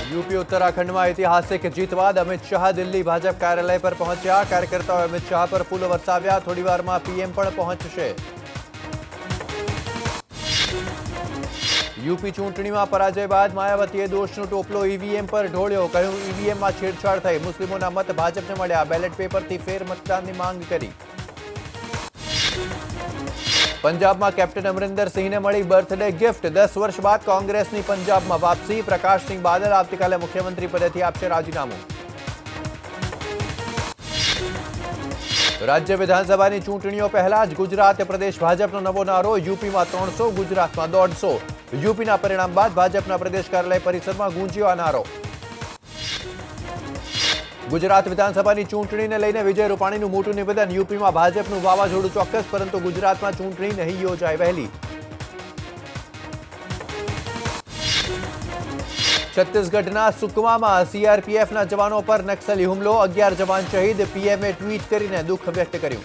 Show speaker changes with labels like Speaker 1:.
Speaker 1: UP Uttarakhand में ऐतिहासिक जीत बाद अमित शाह दिल्ली भाजपा कार्यालय पर पहुंचा। कार्यकर्ताओं अमित शाह पर फूल वरसाव्या। थोड़ी वार में पीएम पण पहुंचशे। यूपी चूंटणी में पराजय बाद मायावतीए दोषनो टोपलो ईवीएम पर ढोळ्यो। कह્યું ईवीएम में छेड़छाड़ थई। मुस्लिमोना मत भाजपने मळ्या। बेलेट पेपर थी फेर मतदान की मांग करी। पंजाब में कैप्टन अमरिंदर सिंह ने मળી बर्थडे गिफ्ट। 10 वर्ष बाद कांग्रेस की पंजाब में वापसी। प्रकाश सिंह बादल आवतीकाले मुख्यमंत्री पदेथी आपशे राजीनामું। राज्य विधानसभा की चूंटणीओ पहला ज गुजरात प्रदेश भाजपनो नवो नारो। यूपी में 300, गुजरात में 150। यूपी परिणाम बाद भाजपा प्रदेश कार्यालय परिसर में गूंज्यो आ नारो। गुजरात विधानसभा की चूंटणी ने लईने विजय रूपाणीનું મોટું નિવેદન। यूपी में भाजपનું વાવાઝોડું ચોક્કસ, परंतु गुजरात में चूंटणी नहीं योजाय वहेली। छत्तीसगढ़ना सुकमा में सीआरपीएफ जवानों पर नक्सली हुमलो। 11 जवान शहीद। पीएमए ट्वीट करीने दुख व्यक्त कर्યું।